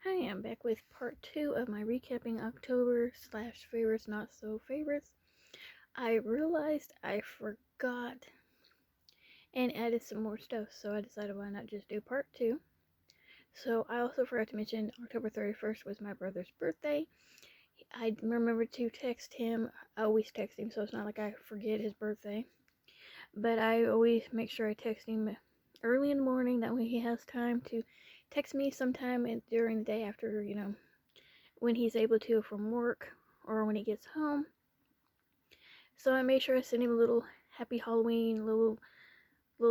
Hi, I'm back with part 2 of my recapping October slash favorites, not so favorites. I realized I forgot and added some more stuff, so I decided why not just do part 2. So I also forgot to mention October 31st was my brother's birthday. I remembered to text him. I always text him, so it's not like I forget his birthday. But I always make sure I text him early in the morning, that way he has time to text me sometime during the day after, when he's able to from work or when he gets home. So I made sure I sent him a little happy Halloween little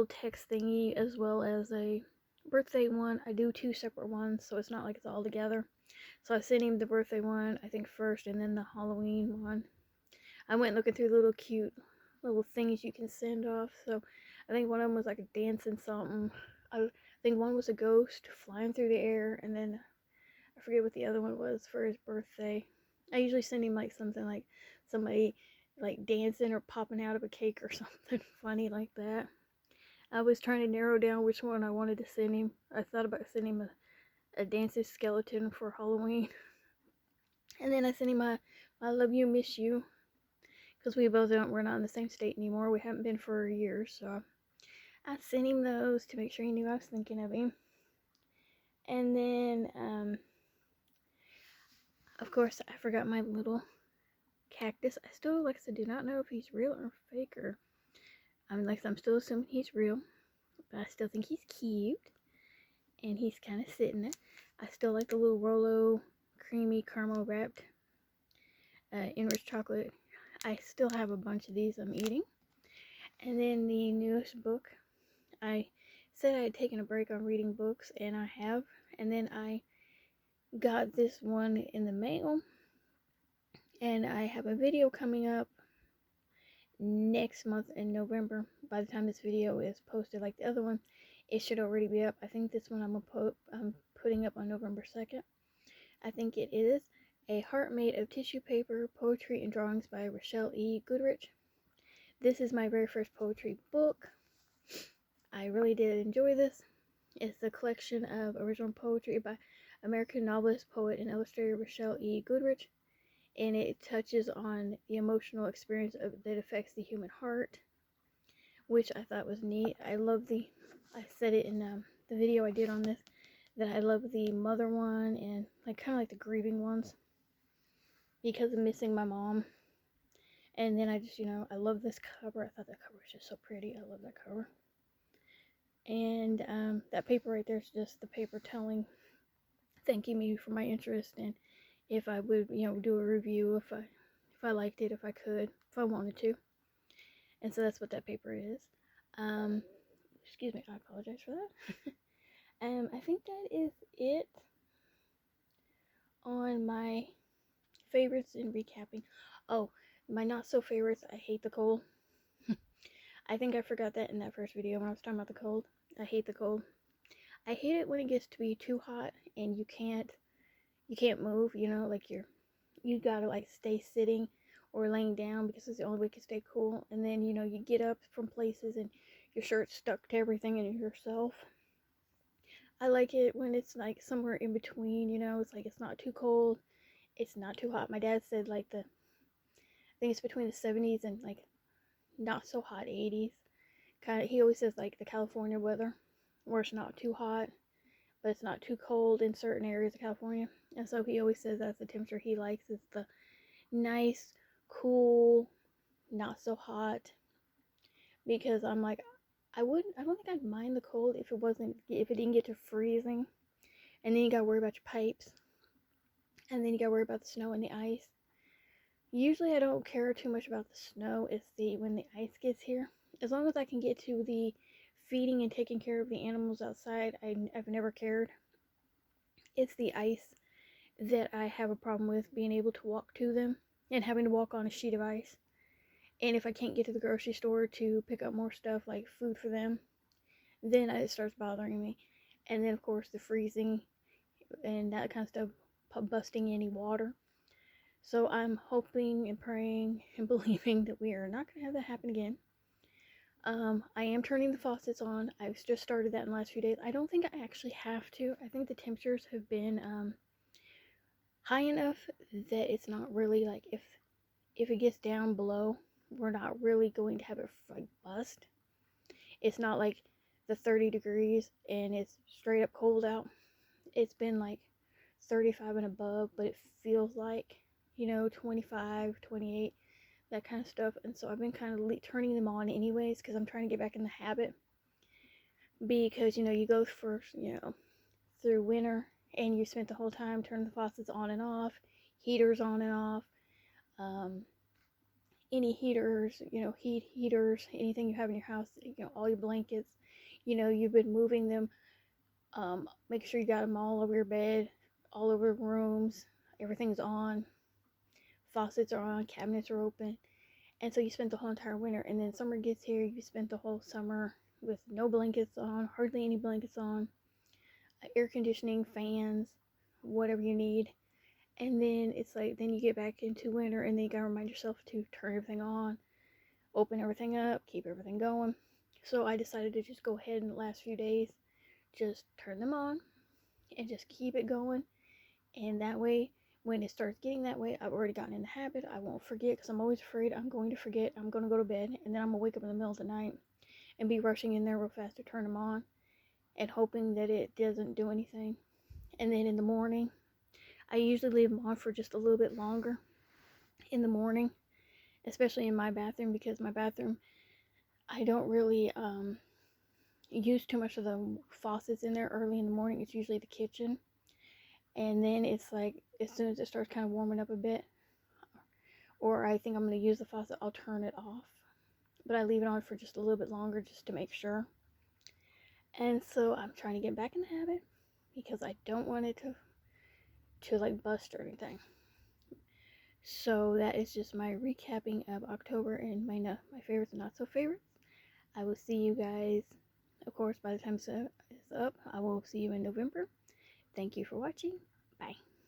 text thingy as well as a birthday one. I do 2 separate ones, so it's not like it's all together. So I sent him the birthday one, I think first, and then the Halloween one. I went looking through little cute little things you can send off. So I think one of them was like a dancing something. I think one was a ghost flying through the air, and then I forget what the other one was for his birthday. I usually send him like something like somebody like dancing or popping out of a cake or something funny like that. I was trying to narrow down which one I wanted to send him. I thought about sending him a dancing skeleton for Halloween. And then I sent him my I love you, miss you. Because we're not in the same state anymore. We haven't been for years. So I sent him those to make sure he knew I was thinking of him. And then, of course, I forgot my little cactus. I still, like I said, do not know if he's real or fake, or I'm still assuming he's real, but I still think he's cute, and he's kind of sitting there. I still like the little Rolo creamy caramel wrapped enriched chocolate. I still have a bunch of these I'm eating. And then the newest book, I said I had taken a break on reading books, and I have. And then I got this one in the mail, and I have a video coming up next month in November. By the time this video is posted, like the other one, it should already be up. I think this one I'm putting up on November 2nd. I think it is A Heart Made of Tissue Paper, Poetry and Drawings by Rochelle E. Goodrich. This is my very first poetry book. I really did enjoy this. It's a collection of original poetry by American novelist, poet, and illustrator Rochelle E. Goodrich, and it touches on the emotional experience that affects the human heart, which I thought was neat. I said it in the video I did on this, that I love the mother one and kind of like the grieving ones because of missing my mom. And then I just, I love this cover. I thought that cover was just so pretty. I love that cover. And that paper right there is just the paper thanking me for my interest, and if I would, do a review if I liked it, if I could, if I wanted to. And so that's what that paper is. Um, Excuse me, I apologize for that. I think that is it on my favorites and recapping. Oh, my not so favorites. I hate the cold. I think I forgot that in that first video when I was talking about the cold. I hate the cold. I hate it when it gets to be too hot and you can't move. You gotta stay sitting or laying down because it's the only way you can stay cool. And then you get up from places and your shirt's stuck to everything and yourself. I like it when it's like somewhere in between. It's like it's not too cold, it's not too hot. My dad said I think it's between the 70s and not so hot 80s. Kind of, he always says the California weather, where it's not too hot, but it's not too cold in certain areas of California. And so he always says that's the temperature he likes, is the nice, cool, not so hot. Because I'm like, I don't think I'd mind the cold if it didn't get to freezing. And then you gotta worry about your pipes. And then you gotta worry about the snow and the ice. Usually I don't care too much about the snow. It's when the ice gets here. As long as I can get to the feeding and taking care of the animals outside, I've never cared. It's the ice that I have a problem with, being able to walk to them and having to walk on a sheet of ice. And if I can't get to the grocery store to pick up more stuff like food for them, then it starts bothering me. And then, of course, the freezing and that kind of stuff, busting any water. So I'm hoping and praying and believing that we are not going to have that happen again. I am turning the faucets on. I've just started that in the last few days. I don't think I actually have to. I think the temperatures have been high enough that it's not really like if it gets down below, we're not really going to have it like bust. It's not like the 30 degrees and it's straight up cold out. It's been like 35 and above, but it feels like, 25, 28, that kind of stuff. And so I've been kind of turning them on anyways because I'm trying to get back in the habit. Because, you go through winter and you spent the whole time turning the faucets on and off, heaters on and off, any heaters, heaters, anything you have in your house, all your blankets, you've been moving them. Make sure you got them all over your bed, all over rooms, everything's on, faucets are on, cabinets are open. And so you spent the whole entire winter, and then summer gets here, you spent the whole summer with no blankets on, hardly any blankets on, air conditioning, fans, whatever you need. And then it's like, then you get back into winter, and then you gotta remind yourself to turn everything on, open everything up, keep everything going. So I decided to just go ahead in the last few days, just turn them on, and just keep it going. And that way, when it starts getting that way, I've already gotten in the habit. I won't forget because I'm always afraid I'm going to forget. I'm going to go to bed, and then I'm going to wake up in the middle of the night and be rushing in there real fast to turn them on and hoping that it doesn't do anything. And then in the morning, I usually leave them on for just a little bit longer in the morning, especially in my bathroom, because my bathroom, I don't really use too much of the faucets in there early in the morning. It's usually the kitchen. And then it's like, as soon as it starts kind of warming up a bit, or I think I'm going to use the faucet, I'll turn it off. But I leave it on for just a little bit longer just to make sure. And so I'm trying to get back in the habit because I don't want it to like bust or anything. So that is just my recapping of October and my favorites and not so favorites. I will see you guys, of course, by the time it's up, I will see you in November. Thank you for watching. Bye.